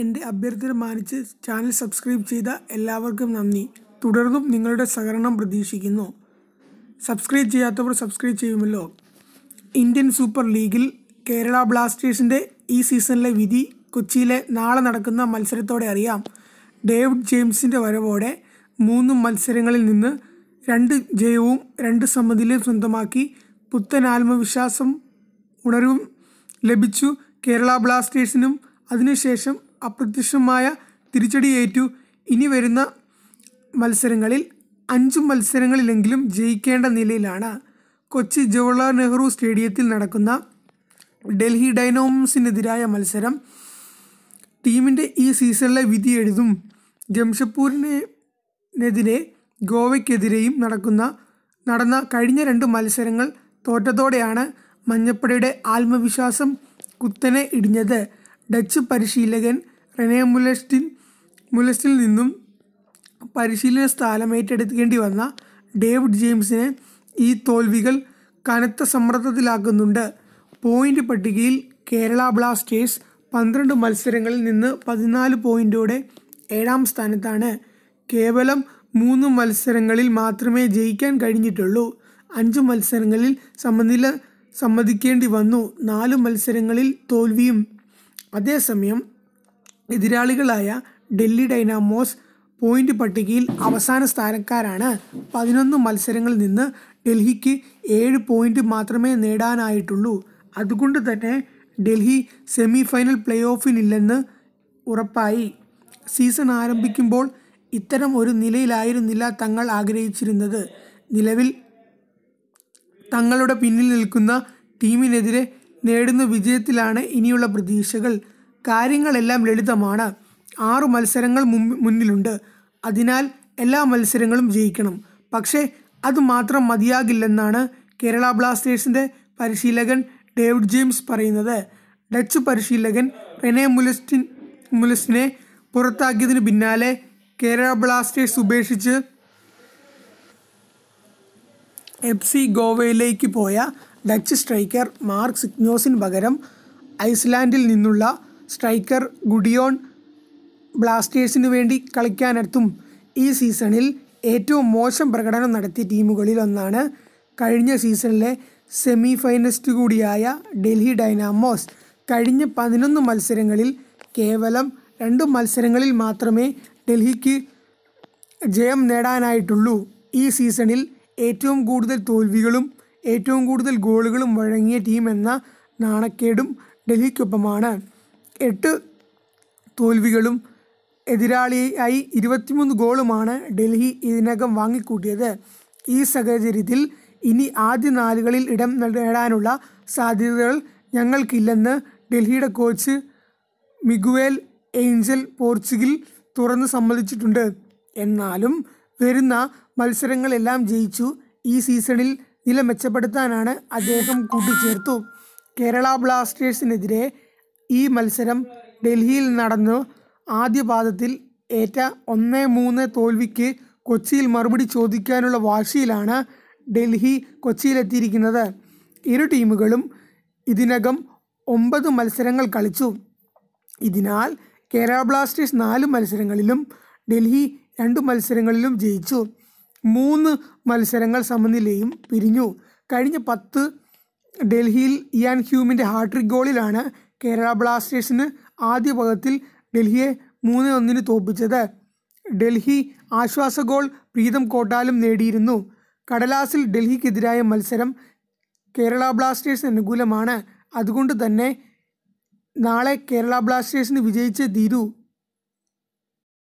എൻ്റെ അഭ്യർത്ഥന മാനിച്ച് ചാനൽ സബ്സ്ക്രൈബ് ചെയ്ത എല്ലാവർക്കും നന്ദി. തുടർന്നും നിങ്ങളുടെ സഹകരണം പ്രതീക്ഷിക്കുന്നു. സബ്സ്ക്രൈബ് ചെയ്യാത്തവർ സബ്സ്ക്രൈബ് ചെയ്യുമല്ലോ. ഇന്ത്യൻ സൂപ്പർ ലീഗിൽ കേരള ബ്ലാസ്റ്റേഴ്സിൻ്റെ ഈ സീസണിലെ വിധി കൊച്ചിയിലെ നാളെ നടക്കുന്ന മത്സരത്തോടെ അറിയാം. ഡേവിഡ് ജെയിംസിൻ്റെ വരവോടെ 3 മത്സരങ്ങളിൽ നിന്ന് 2 ജയവും 2 സമനിലയും സ്വന്തമാക്കി പുത്തൻ ആത്മവിശ്വാസം ഉണർവും ലഭിച്ചു കേരള ബ്ലാസ്റ്റേഴ്സിനും. അതിനുശേഷം അപ്രത്യക്ഷമായ തിരിച്ചടിയേറ്റു. ഇനി വരുന്ന മത്സരങ്ങളിൽ 5 മത്സരങ്ങളിലെങ്കിലും ജയിക്കേണ്ട നിലയിലാണ്. കൊച്ചി ജവഹർലാൽ നെഹ്റു സ്റ്റേഡിയത്തിൽ നടക്കുന്ന ഡൽഹി ഡൈനാമോസിനെതിരായ മത്സരം ടീമിൻ്റെ ഈ സീസണിലെ വിധി എഴുതും. ജംഷഡ്പൂരിനെതിരെ ഗോവയ്ക്കെതിരെയും നടന്ന കഴിഞ്ഞ 2 മത്സരങ്ങൾ തോറ്റതോടെയാണ് മഞ്ഞപ്പടയുടെ ആത്മവിശ്വാസം കുത്തനെ ഇടിഞ്ഞത്. ഡച്ച് പരിശീലകൻ റെനെ മുലസ്റ്റിൽ നിന്നും പരിശീലന സ്ഥാനം ഏറ്റെടുക്കേണ്ടി വന്ന ഡേവിഡ് ജെയിംസിനെ ഈ തോൽവികൾ കനത്ത സമ്മർദ്ദത്തിലാക്കുന്നുണ്ട്. പോയിന്റ് പട്ടികയിൽ കേരള ബ്ലാസ്റ്റേഴ്സ് 12 മത്സരങ്ങളിൽ നിന്ന് 14 പോയിന്റോടെ 7ാം സ്ഥാനത്താണ്. കേവലം 3 മത്സരങ്ങളിൽ മാത്രമേ ജയിക്കാൻ കഴിഞ്ഞിട്ടുള്ളൂ. 5 മത്സരങ്ങളിൽ സമനില സമ്മതിക്കേണ്ടി വന്നു. 4 മത്സരങ്ങളിൽ തോൽവിയും. അതേസമയം എതിരാളികളായ ഡൽഹി ഡൈനാമോസ് പോയിന്റ് പട്ടികയിൽ അവസാന സ്ഥാനക്കാരാണ്. 11 മത്സരങ്ങളിൽ നിന്ന് ഡൽഹിക്ക് 7 പോയിന്റ് മാത്രമേ നേടാനായിട്ടുള്ളൂ. അതുകൊണ്ട് തന്നെ ഡൽഹി സെമി ഫൈനൽ പ്ലേ ഓഫിനില്ലെന്ന് ഉറപ്പായി. സീസൺ ആരംഭിക്കുമ്പോൾ ഇത്തരം ഒരു നിലയിലായിരുന്നില്ല തങ്ങൾ ആഗ്രഹിച്ചിരുന്നത്. നിലവിൽ തങ്ങളുടെ പിന്നിൽ നിൽക്കുന്ന ടീമിനെതിരെ നേടുന്ന വിജയത്തിലാണ് ഇനിയുള്ള പ്രതീക്ഷകൾ. കാര്യങ്ങളെല്ലാം ലളിതമാണ്. 6 മത്സരങ്ങൾ മുന്നിലുണ്ട്. അതിനാൽ എല്ലാ മത്സരങ്ങളും ജയിക്കണം. പക്ഷേ അതുമാത്രം മതിയാകില്ലെന്നാണ് കേരള ബ്ലാസ്റ്റേഴ്സിൻ്റെ പരിശീലകൻ ഡേവിഡ് ജെയിംസ് പറയുന്നത്. ഡച്ച് പരിശീലകൻ റെനെ മുലസ്റ്റിനെ പുറത്താക്കിയതിന് പിന്നാലെ കേരള ബ്ലാസ്റ്റേഴ്സ് ഉപേക്ഷിച്ച് FC ഗോവയിലേക്ക് പോയ ഡച്ച് സ്ട്രൈക്കർ മാർക്ക് സിഗ്നോസിന് പകരം ഐസ്ലാൻഡിൽ നിന്നുള്ള സ്ട്രൈക്കർ ഗുഡിയോൺ ബ്ലാസ്റ്റേഴ്സിനു വേണ്ടി കളിക്കാനെത്തും. ഈ സീസണിൽ ഏറ്റവും മോശം പ്രകടനം നടത്തിയ ടീമുകളിൽ ഒന്നാണ് കഴിഞ്ഞ സീസണിലെ സെമി ഫൈനലിസ്റ്റ് കൂടിയായ ഡൽഹി ഡൈനാമോസ്. കഴിഞ്ഞ 11 മത്സരങ്ങളിൽ കേവലം 2 മത്സരങ്ങളിൽ മാത്രമേ ഡൽഹിക്ക് ജയം നേടാനായിട്ടുള്ളൂ. ഈ സീസണിൽ ഏറ്റവും കൂടുതൽ തോൽവികളും ഏറ്റവും കൂടുതൽ ഗോളുകളും വഴങ്ങിയ ടീം എന്ന നാണക്കേടും ഡൽഹിക്കൊപ്പമാണ്. 8 തോൽവികളും എതിരാളിയായി 23 ഗോളുമാണ് ഡൽഹി ഇതിനകം വാങ്ങിക്കൂട്ടിയത്. ഈ സാഹചര്യത്തിൽ ഇനി ആദ്യ 4 ഇടം നേടാനുള്ള സാധ്യതകൾ ഞങ്ങൾക്കില്ലെന്ന് ഡൽഹിയുടെ കോച്ച് മിഗുവേൽ ഏഞ്ചൽ പോർച്ചുഗൽ തുറന്ന് സമ്മതിച്ചിട്ടുണ്ട്. എന്നാലും വരുന്ന മത്സരങ്ങളെല്ലാം ജയിച്ചു ഈ സീസണിൽ നില മെച്ചപ്പെടുത്താനാണ് അദ്ദേഹം കൂട്ടിച്ചേർത്തു. കേരള ബ്ലാസ്റ്റേഴ്സിനെതിരെ ഈ മത്സരം ഡൽഹിയിൽ നടന്നു. ആദ്യ പാദത്തിൽ ഏറ്റ 1-3 തോൽവിക്ക് കൊച്ചിയിൽ മറുപടി ചോദിക്കാനുള്ള വാശിയിലാണ് ഡൽഹി കൊച്ചിയിലെത്തിയിരിക്കുന്നത്. ഇരു ടീമുകളും ഇതിനകം 9 മത്സരങ്ങൾ കളിച്ചു. ഇതിനാൽ കേരള ബ്ലാസ്റ്റേഴ്സ് 4 മത്സരങ്ങളിലും ഡൽഹി 2 മത്സരങ്ങളിലും ജയിച്ചു. 3 മത്സരങ്ങൾ സമനിലയും പിരിഞ്ഞു. കഴിഞ്ഞ 10 ഡൽഹിയിൽ ഇയാൻ ഹ്യൂമിൻ്റെ ഹാട്രിക് ഗോളിലാണ് കേരള ബ്ലാസ്റ്റേഴ്സിന് ആദ്യ പാദത്തിൽ ഡൽഹിയെ 3-1 തോൽപ്പിച്ചത്. ഡൽഹി ആശ്വാസ ഗോൾ പ്രീതം കോട്ടാലും നേടിയിരുന്നു. കടലാസിൽ ഡൽഹിക്കെതിരായ മത്സരം കേരള ബ്ലാസ്റ്റേഴ്സിന് അനുകൂലമാണ്. അതുകൊണ്ട് തന്നെ നാളെ കേരള ബ്ലാസ്റ്റേഴ്സിന് വിജയിച്ചേ തീരൂ.